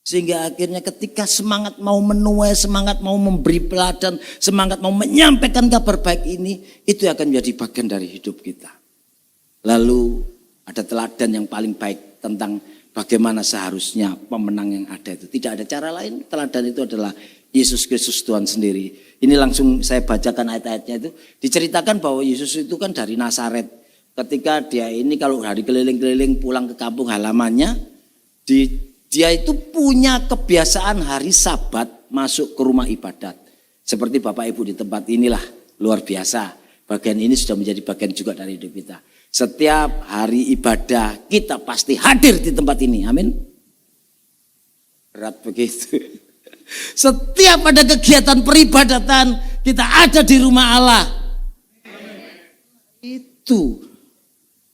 Sehingga akhirnya ketika semangat mau menuai, semangat mau memberi peladan, semangat mau menyampaikan kabar baik ini, itu akan menjadi bagian dari hidup kita. Lalu ada teladan yang paling baik tentang bagaimana seharusnya pemenang yang ada itu. Tidak ada cara lain, teladan itu adalah Yesus Kristus Tuhan sendiri. Ini langsung saya bacakan ayat-ayatnya itu. Diceritakan bahwa Yesus itu kan dari Nazaret. Ketika dia ini kalau hari keliling-keliling pulang ke kampung halamannya, dia itu punya kebiasaan hari Sabat masuk ke rumah ibadat. Seperti Bapak Ibu di tempat inilah, luar biasa. Bagian ini sudah menjadi bagian juga dari hidup kita. Setiap hari ibadah kita pasti hadir di tempat ini. Amin. Berat begitu. Setiap ada kegiatan peribadatan kita ada di rumah Allah. Itu.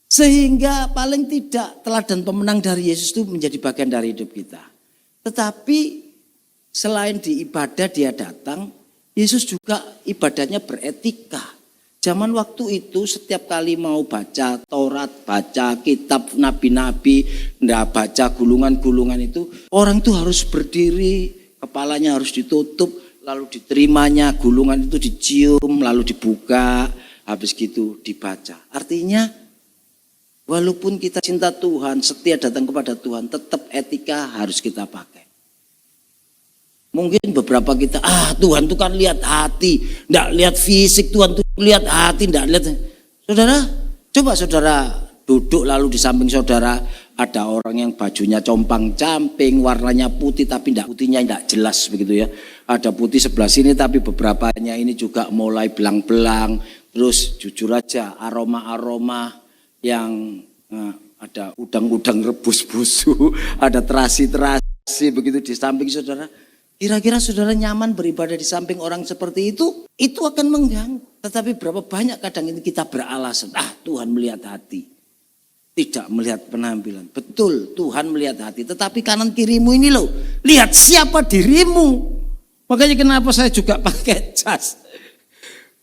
Sehingga paling tidak teladan pemenang dari Yesus itu menjadi bagian dari hidup kita. Tetapi selain di ibadah dia datang, Yesus juga ibadahnya beretika. Zaman waktu itu setiap kali mau baca Taurat, baca kitab nabi-nabi, baca gulungan-gulungan itu, orang itu harus berdiri, kepalanya harus ditutup, lalu diterimanya gulungan itu dicium, lalu dibuka, habis gitu dibaca. Artinya walaupun kita cinta Tuhan, setia datang kepada Tuhan, tetap etika harus kita pakai. Mungkin beberapa kita, Tuhan itu kan lihat hati, enggak lihat fisik, Tuhan itu lihat hati, enggak lihat. Saudara, coba saudara duduk lalu di samping saudara ada orang yang bajunya compang-camping, warnanya putih tapi enggak, putihnya enggak jelas begitu ya. Ada putih sebelah sini tapi beberapanya ini juga mulai belang-belang. Terus jujur aja aroma-aroma yang ada udang-udang rebus busuk, ada terasi-terasi begitu di samping saudara. Kira-kira saudara nyaman beribadah di samping orang seperti itu? Itu akan mengganggu. Tetapi berapa banyak kadang ini kita beralasan, Tuhan melihat hati. Tidak melihat penampilan. Betul, Tuhan melihat hati. Tetapi kanan kirimu ini loh, lihat siapa dirimu. Makanya kenapa saya juga pakai jas.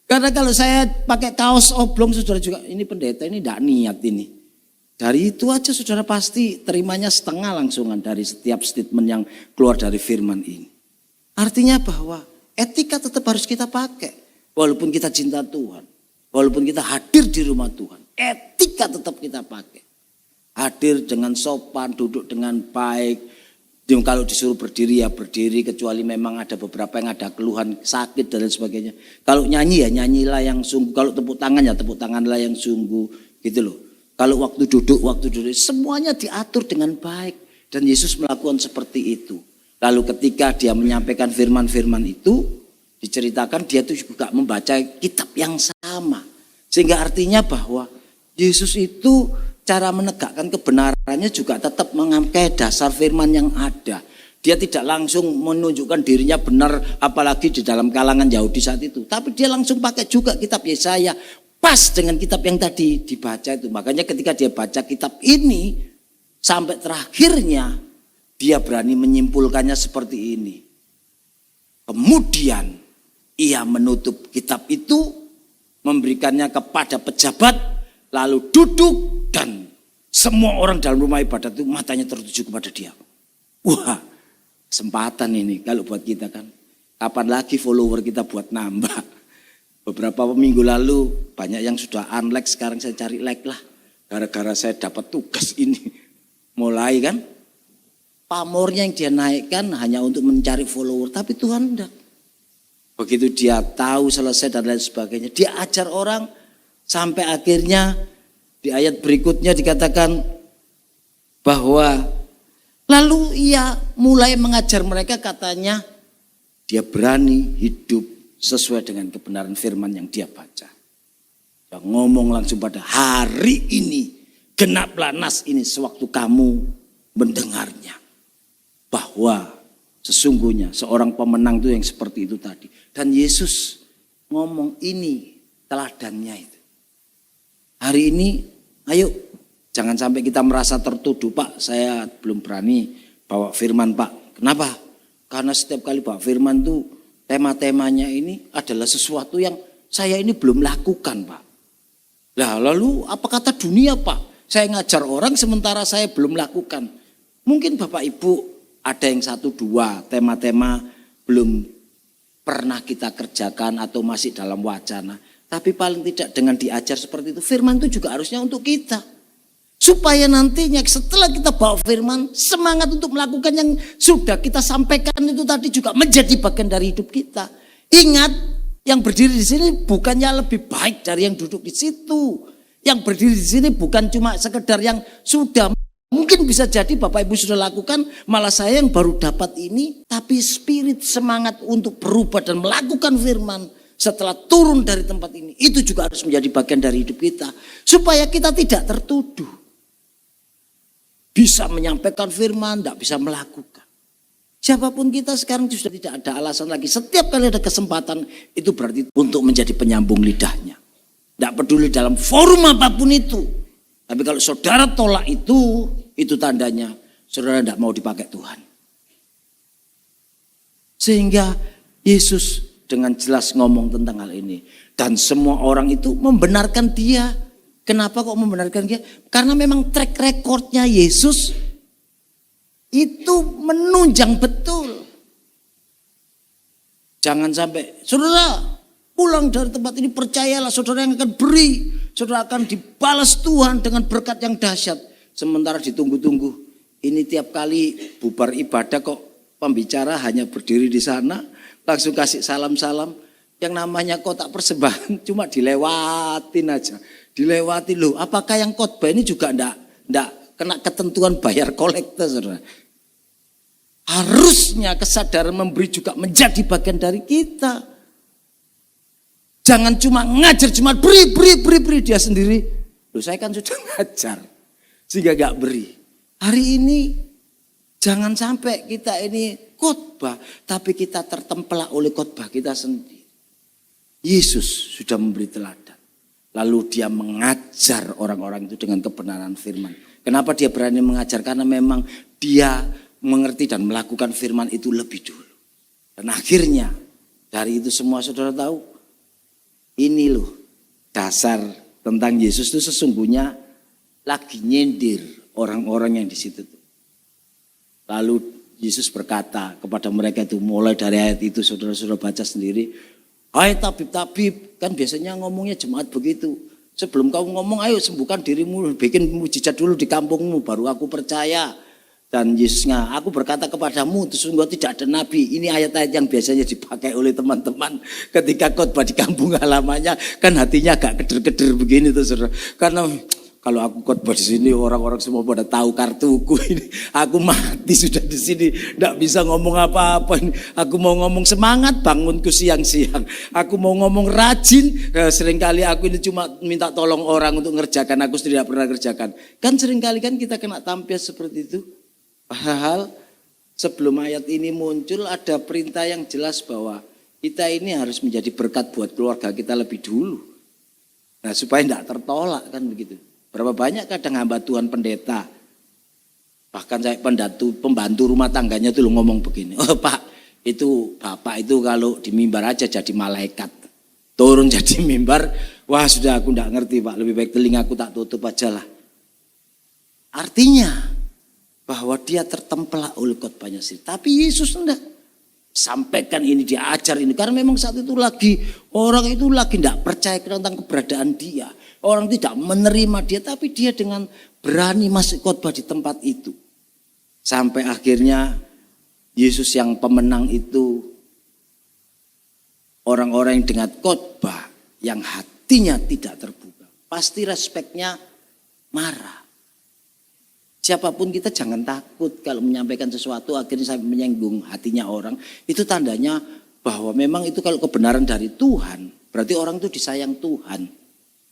Karena kalau saya pakai kaos oblong, saudara juga, ini pendeta ini tidak niat ini. Dari itu aja saudara pasti terimanya setengah langsungan dari setiap statement yang keluar dari firman ini. Artinya bahwa etika tetap harus kita pakai. Walaupun kita cinta Tuhan. Walaupun kita hadir di rumah Tuhan. Etika tetap kita pakai. Hadir dengan sopan, duduk dengan baik. Kalau disuruh berdiri ya berdiri. Kecuali memang ada beberapa yang ada keluhan sakit dan lain sebagainya. Kalau nyanyi ya nyanyilah yang sungguh. Kalau tepuk tangan ya tepuk tanganlah yang sungguh. Gitu loh. Kalau waktu duduk. Semuanya diatur dengan baik. Dan Yesus melakukan seperti itu. Lalu ketika dia menyampaikan firman-firman itu, diceritakan dia itu juga membaca kitab yang sama. Sehingga artinya bahwa Yesus itu cara menegakkan kebenarannya juga tetap memakai dasar firman yang ada. Dia tidak langsung menunjukkan dirinya benar apalagi di dalam kalangan Yahudi saat itu. Tapi dia langsung pakai juga kitab Yesaya. Pas dengan kitab yang tadi dibaca itu. Makanya ketika dia baca kitab ini sampai terakhirnya, dia berani menyimpulkannya seperti ini. Kemudian ia menutup kitab itu, memberikannya kepada pejabat, lalu duduk dan semua orang dalam rumah ibadat itu matanya tertuju kepada dia. Wah, kesempatan ini kalau buat kita kan. Kapan lagi follower kita buat nambah. Beberapa minggu lalu banyak yang sudah unlike, sekarang saya cari like lah. Gara-gara saya dapat tugas ini. Mulai kan. Pamornya yang dia naikkan hanya untuk mencari follower. Tapi Tuhan enggak. Begitu dia tahu selesai dan lain sebagainya. Dia ajar orang sampai akhirnya di ayat berikutnya dikatakan bahwa lalu ia mulai mengajar mereka, katanya dia berani hidup sesuai dengan kebenaran firman yang dia baca. Dia ngomong langsung pada hari ini genaplah nas ini sewaktu kamu mendengarnya. Bahwa sesungguhnya seorang pemenang itu yang seperti itu tadi. Dan Yesus ngomong ini teladannya itu. Hari ini ayo jangan sampai kita merasa tertuduh, Pak saya belum berani bawa firman Pak. Kenapa? Karena setiap kali bawa firman itu tema-temanya ini adalah sesuatu yang saya ini belum lakukan Pak. Lah lalu apa kata dunia Pak? Saya ngajar orang sementara saya belum lakukan. Mungkin Bapak Ibu Ada yang 1-2 tema-tema belum pernah kita kerjakan atau masih dalam wacana. Tapi paling tidak dengan diajar seperti itu, firman itu juga harusnya untuk kita. Supaya nantinya setelah kita bawa firman, semangat untuk melakukan yang sudah kita sampaikan itu tadi juga menjadi bagian dari hidup kita. Ingat, yang berdiri di sini bukannya lebih baik dari yang duduk di situ. Yang berdiri di sini bukan cuma sekedar yang sudah mungkin bisa jadi Bapak Ibu sudah lakukan, malah saya yang baru dapat ini. Tapi spirit semangat untuk berubah dan melakukan firman setelah turun dari tempat ini, itu juga harus menjadi bagian dari hidup kita. Supaya kita tidak tertuduh. Bisa menyampaikan firman, tidak bisa melakukan. Siapapun kita sekarang sudah tidak ada alasan lagi. Setiap kali ada kesempatan, itu berarti untuk menjadi penyambung lidahnya. Tidak peduli dalam forum apapun itu. Tapi kalau saudara tolak itu tandanya saudara tidak mau dipakai Tuhan. Sehingga Yesus dengan jelas ngomong tentang hal ini. Dan semua orang itu membenarkan dia. Kenapa kok membenarkan dia? Karena memang track recordnya Yesus itu menunjang betul. Jangan sampai saudara pulang dari tempat ini, percayalah saudara yang akan beri. Saudara akan dibalas Tuhan dengan berkat yang dahsyat. Sementara ditunggu-tunggu. Ini tiap kali bubar ibadah kok pembicara hanya berdiri di sana. Langsung kasih salam-salam. Yang namanya kotak persembahan cuma dilewatin aja. Dilewati loh. Apakah yang khotbah ini juga enggak kena ketentuan bayar kolektor, saudara? Harusnya kesadaran memberi juga menjadi bagian dari kita. Jangan cuma ngajar, cuma beri dia sendiri. Loh, saya kan sudah ngajar sehingga enggak beri. Hari ini jangan sampai kita ini khotbah, tapi kita tertempelak oleh khotbah kita sendiri. Yesus sudah memberi teladan. Lalu dia mengajar orang-orang itu dengan kebenaran firman. Kenapa dia berani mengajar? Karena memang dia mengerti dan melakukan firman itu lebih dulu. Dan akhirnya dari itu semua saudara tahu, ini loh dasar tentang Yesus itu sesungguhnya lagi nyindir orang-orang yang di situ. Lalu Yesus berkata kepada mereka itu, mulai dari ayat itu saudara-saudara baca sendiri. Hai tabib-tabib, kan biasanya ngomongnya jemaat begitu. Sebelum kamu ngomong, ayo sembuhkan dirimu, bikin mujizat dulu di kampungmu, baru aku percaya. Dan Yesusnya, aku berkata kepadamu, sesungguhnya tidak ada nabi. Ini ayat-ayat yang biasanya dipakai oleh teman-teman ketika khotbah di kampung halamannya, kan hatinya agak keder-keder begini tuh saudara. Karena kalau aku khotbah di sini orang-orang semua pada tahu kartuku ini. Aku mati sudah di sini, tidak bisa ngomong apa-apa ini. Aku mau ngomong semangat, bangunku siang-siang. Aku mau ngomong rajin, seringkali aku ini cuma minta tolong orang untuk ngerjakan, aku tidak pernah kerjakan. Kan seringkali kan kita kena tampil seperti itu. Padahal sebelum ayat ini muncul ada perintah yang jelas bahwa kita ini harus menjadi berkat buat keluarga kita lebih dulu. Nah supaya tidak tertolak kan begitu. Berapa banyak kadang hamba Tuhan pendeta, bahkan saya pembantu rumah tangganya itu ngomong begini, oh Pak, itu Bapak itu kalau di mimbar aja jadi malaikat, turun jadi mimbar, wah sudah aku enggak ngerti Pak, lebih baik telingaku tak tutup aja lah. Artinya bahwa dia tertempelak oleh khotbahnya sendiri, tapi Yesus enggak. Sampaikan ini, diajar ini, karena memang saat itu lagi orang itu lagi enggak percaya tentang keberadaan dia. Orang tidak menerima dia, tapi dia dengan berani masuk khotbah di tempat itu. Sampai akhirnya Yesus yang pemenang itu, orang-orang yang dengan khotbah yang hatinya tidak terbuka, pasti respeknya marah. Siapapun kita jangan takut kalau menyampaikan sesuatu akhirnya sampai menyinggung hatinya orang. Itu tandanya bahwa memang itu kalau kebenaran dari Tuhan, berarti orang itu disayang Tuhan.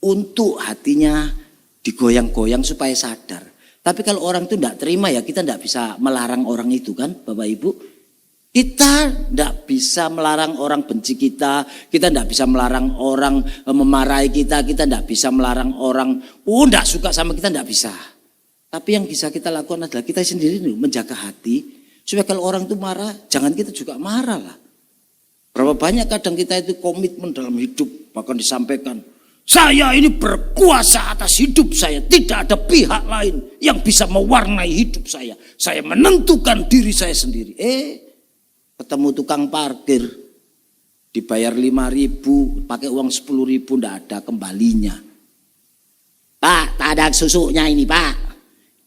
Untuk hatinya digoyang-goyang supaya sadar. Tapi kalau orang itu tidak terima ya kita tidak bisa melarang orang itu kan Bapak Ibu. Kita tidak bisa melarang orang benci kita tidak bisa melarang orang memarahi kita tidak bisa melarang orang tidak suka sama kita, tidak bisa. Tapi yang bisa kita lakukan adalah kita sendiri menjaga hati. Supaya kalau orang itu marah, jangan kita juga marah lah. Berapa banyak kadang kita itu komitmen dalam hidup, bahkan disampaikan. Saya ini berkuasa atas hidup saya. Tidak ada pihak lain yang bisa mewarnai hidup saya. Saya menentukan diri saya sendiri. Ketemu tukang parkir, dibayar 5.000, pakai uang 10.000, tidak ada kembalinya. Pak, tak ada susunya ini Pak.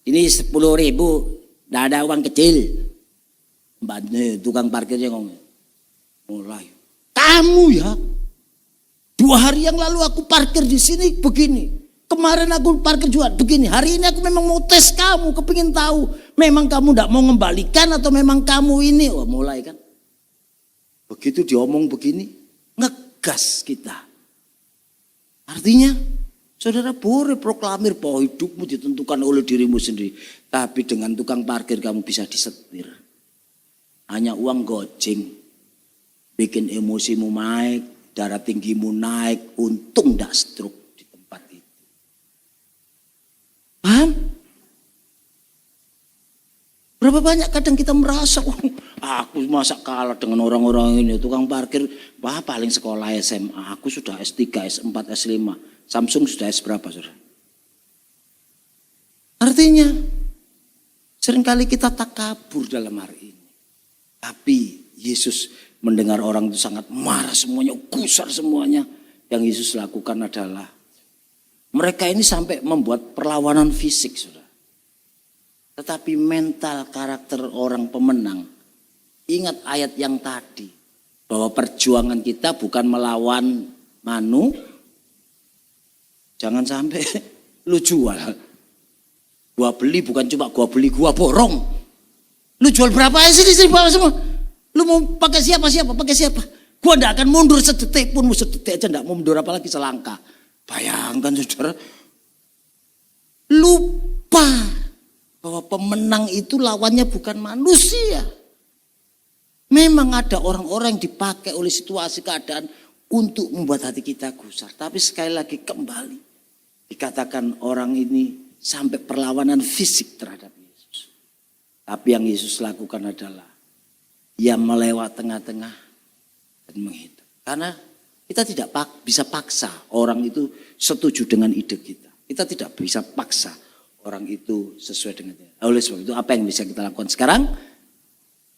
Ini 10.000, tidak ada uang kecil. Tukang parkirnya ngomong, mulai. Kamu ya, 2 hari yang lalu aku parkir di sini begini. Kemarin aku parkir juga begini. Hari ini aku memang mau tes kamu, kepingin tahu. Memang kamu tidak mau mengembalikan atau memang kamu ini. Wah, mulai kan. Begitu diomong begini, ngegas kita. Artinya, saudara boleh proklamir bahwa hidupmu ditentukan oleh dirimu sendiri. Tapi dengan tukang parkir kamu bisa disetir. Hanya uang goceng. Bikin emosimu naik, darah tinggimu naik. Untung tidak stroke di tempat itu. Paham? Berapa banyak kadang kita merasa, aku masa kalah dengan orang-orang ini. Tukang parkir, wah paling sekolah SMA. Aku sudah S3, S4, S5. Samsung sudah S berapa, saudara? Artinya, seringkali kita takabur dalam hari ini. Tapi Yesus mendengar orang itu sangat marah semuanya, gusar semuanya. Yang Yesus lakukan adalah, mereka ini sampai membuat perlawanan fisik, saudara. Tetapi mental karakter orang pemenang, ingat ayat yang tadi, bahwa perjuangan kita bukan melawan Manu. Jangan sampai lu jual. Gua beli bukan cuma gua beli, gua borong. Lu jual berapa ya sini bawa semua. Lu mau pakai siapa, pakai siapa. Gua ndak akan mundur sedetik pun, sedetik aja ndak mau mundur, apalagi selangkah. Bayangkan saudara, lupa bahwa pemenang itu lawannya bukan manusia. Memang ada orang-orang yang dipakai oleh situasi keadaan untuk membuat hati kita gusar. Tapi sekali lagi kembali, dikatakan orang ini sampai perlawanan fisik terhadap Yesus. Tapi yang Yesus lakukan adalah, ia melewat tengah-tengah dan menghidup. Karena kita tidak bisa paksa orang itu setuju dengan ide kita. Kita tidak bisa paksa orang itu sesuai dengan dia. Oleh sebab itu apa yang bisa kita lakukan sekarang?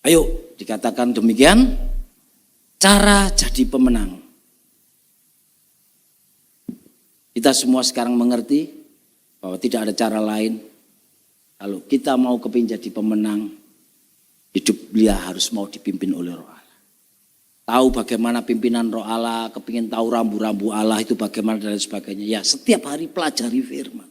Ayo dikatakan demikian, cara jadi pemenang. Kita semua sekarang mengerti bahwa tidak ada cara lain. Kalau kita mau kepingin jadi pemenang, hidup dia harus mau dipimpin oleh Roh Allah. Tahu bagaimana pimpinan Roh Allah, kepingin tahu rambu-rambu Allah itu bagaimana dan sebagainya. Ya, setiap hari pelajari firman.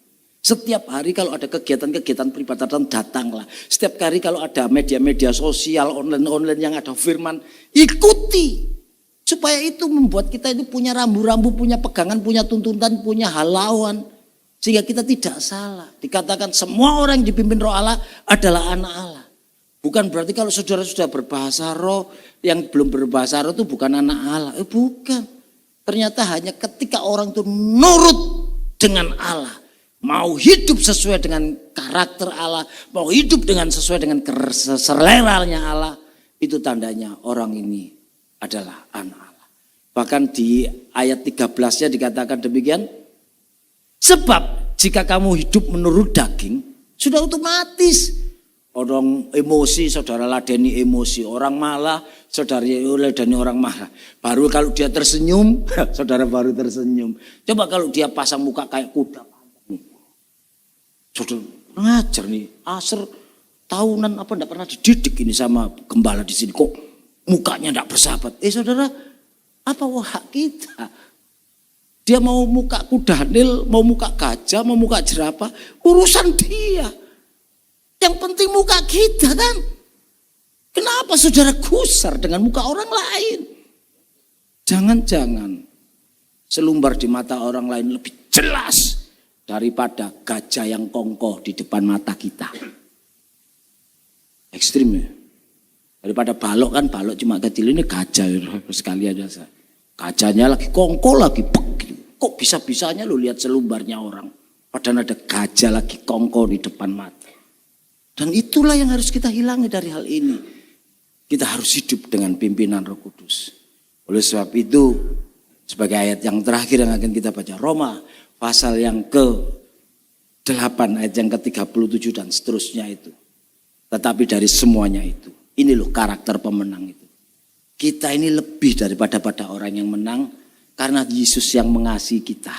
Setiap hari kalau ada kegiatan-kegiatan peribadatan datanglah. Setiap hari kalau ada media-media sosial online-online yang ada firman, ikuti. Supaya itu membuat kita itu punya rambu-rambu, punya pegangan, punya tuntutan, punya halauan. Sehingga kita tidak salah. Dikatakan semua orang yang dipimpin Roh Allah adalah anak Allah. Bukan berarti kalau saudara sudah berbahasa roh, yang belum berbahasa roh itu bukan anak Allah. Bukan. Ternyata hanya ketika orang itu nurut dengan Allah. Mau hidup sesuai dengan karakter Allah, mau hidup dengan sesuai dengan seleranya Allah, itu tandanya orang ini adalah anak Allah. Bahkan di ayat 13-nya dikatakan demikian, sebab jika kamu hidup menurut daging, sudah otomatis orang emosi, saudara ladeni emosi, orang malah, saudara ladeni orang marah. Baru kalau dia tersenyum, saudara baru tersenyum. Coba kalau dia pasang muka kayak kuda. Saudara ngajar nih, Aser tahunan apa enggak pernah dididik ini sama gembala di sini, kok mukanya enggak bersahabat. Saudara, apa hak kita? Dia mau muka kuda nil, mau muka gajah, mau muka jerapah, urusan dia. Yang penting muka kita kan. Kenapa saudara gusar dengan muka orang lain? Jangan-jangan selumbar di mata orang lain lebih jelas daripada gajah yang kongkoh di depan mata kita. Ekstrim ya. Daripada balok kan, balok cuma kecil, ini gajah sekali aja. Gajahnya lagi kongkoh lagi. Kok bisa-bisanya lu lihat selumbarnya orang. Padahal ada gajah lagi kongkoh di depan mata. Dan itulah yang harus kita hilangi dari hal ini. Kita harus hidup dengan pimpinan Roh Kudus. Oleh sebab itu Sebagai ayat yang terakhir yang akan kita baca, Roma pasal yang ke-8 ayat yang ke-37 dan seterusnya itu. Tetapi dari semuanya itu, ini loh karakter pemenang itu. Kita ini lebih daripada orang yang menang karena Yesus yang mengasihi kita.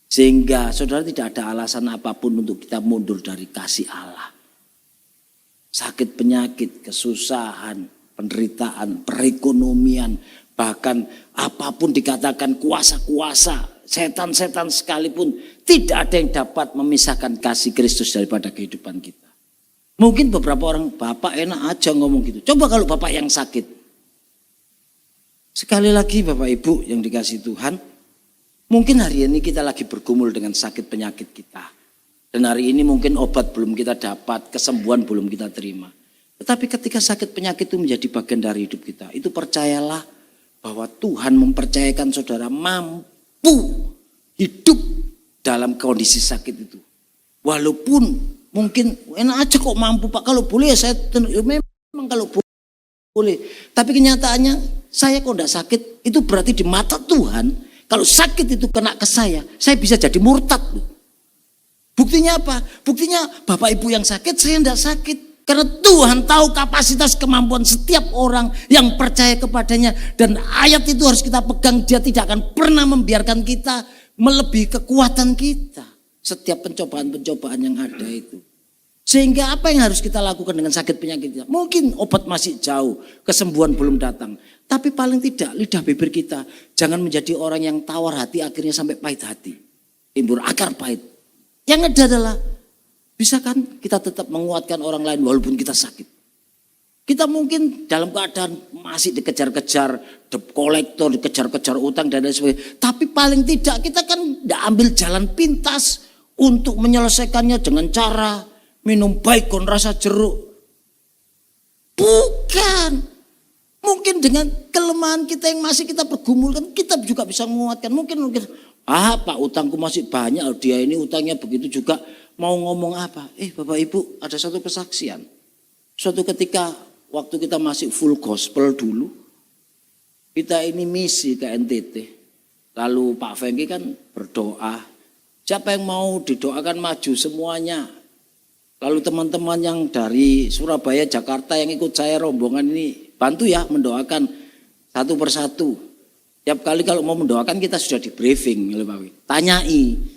Sehingga saudara tidak ada alasan apapun untuk kita mundur dari kasih Allah. Sakit penyakit, kesusahan, penderitaan, perekonomian, bahkan apapun dikatakan kuasa-kuasa, setan-setan sekalipun, tidak ada yang dapat memisahkan kasih Kristus daripada kehidupan kita. Mungkin beberapa orang, Bapak enak aja ngomong gitu. Coba kalau Bapak yang sakit. Sekali lagi Bapak Ibu yang dikasihi Tuhan, mungkin hari ini kita lagi bergumul dengan sakit penyakit kita. Dan hari ini mungkin obat belum kita dapat, kesembuhan belum kita terima. Tetapi ketika sakit penyakit itu menjadi bagian dari hidup kita, itu percayalah bahwa Tuhan mempercayakan saudara mampu hidup dalam kondisi sakit itu. Walaupun mungkin enak aja kok mampu Pak, kalau boleh ya saya memang kalau boleh. Tapi kenyataannya saya kok enggak sakit, itu berarti di mata Tuhan kalau sakit itu kena ke saya bisa jadi murtad. Buktinya apa? Buktinya Bapak Ibu yang sakit, saya enggak sakit. Karena Tuhan tahu kapasitas kemampuan setiap orang yang percaya kepadanya. Dan ayat itu harus kita pegang. Dia tidak akan pernah membiarkan kita melebihi kekuatan kita. Setiap pencobaan-pencobaan yang ada itu. Sehingga apa yang harus kita lakukan dengan sakit penyakit kita? Mungkin obat masih jauh, kesembuhan belum datang. Tapi paling tidak lidah bibir kita jangan menjadi orang yang tawar hati akhirnya sampai pahit hati. Timbul akar pahit. Yang ada adalah bisa kan kita tetap menguatkan orang lain walaupun kita sakit. Kita mungkin dalam keadaan masih dikejar-kejar debt kolektor, dikejar-kejar utang dan lain sebagainya. Tapi paling tidak kita kan tidak ambil jalan pintas untuk menyelesaikannya dengan cara minum baikon rasa jeruk. Bukan. Mungkin dengan kelemahan kita yang masih kita pergumulkan, kita juga bisa menguatkan. Mungkin Pak utangku masih banyak, dia ini utangnya begitu juga. Mau ngomong apa? Bapak Ibu ada satu kesaksian. Suatu ketika waktu kita masih full gospel dulu. Kita ini misi ke NTT. Lalu Pak Fengki kan berdoa. Siapa yang mau didoakan maju semuanya. Lalu teman-teman yang dari Surabaya, Jakarta yang ikut saya rombongan ini. Bantu ya mendoakan satu persatu. Tiap kali kalau mau mendoakan kita sudah di briefing. Tanyai.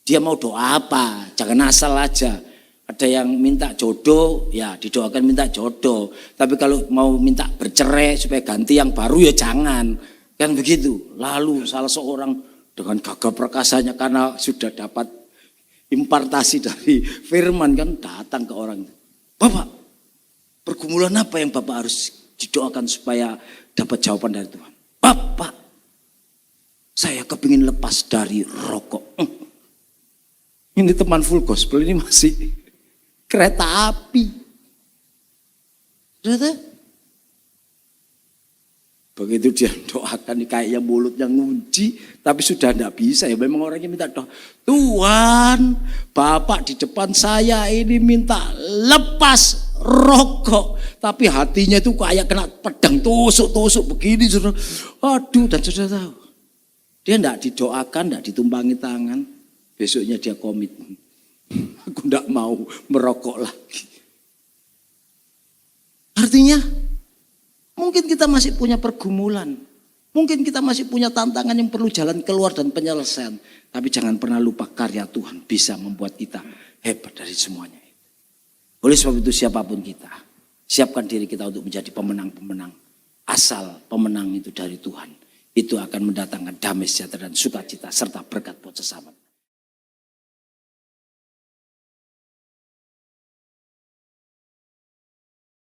Dia mau doa apa? Jangan asal aja. Ada yang minta jodoh, ya didoakan minta jodoh. Tapi kalau mau minta bercerai supaya ganti yang baru ya jangan. Kan begitu. Lalu salah seorang dengan gagah perkasanya karena sudah dapat impartasi dari firman kan datang ke orang itu. Bapak, pergumulan apa yang Bapak harus didoakan supaya dapat jawaban dari Tuhan? Bapak, saya kepingin lepas dari rokok. Ini teman full gospel ini masih kereta api. Sudah. Begitu dia doakan kayaknya mulutnya ngunci. Tapi sudah tidak bisa ya. Memang orangnya minta doa. Tuhan, Bapak di depan saya ini minta lepas rokok. Tapi hatinya itu kayak kena pedang tusuk-tusuk begini. Aduh, dan sudah tahu. Dia tidak didoakan, tidak ditumpangi tangan. Besoknya dia komitmen. Aku tidak mau merokok lagi. Artinya mungkin kita masih punya pergumulan. Mungkin kita masih punya tantangan yang perlu jalan keluar dan penyelesaian. Tapi jangan pernah lupa karya Tuhan bisa membuat kita hebat dari semuanya. Oleh sebab itu siapapun kita, siapkan diri kita untuk menjadi pemenang-pemenang. Asal pemenang itu dari Tuhan. Itu akan mendatangkan damai sejahtera dan sukacita serta berkat buat sesama.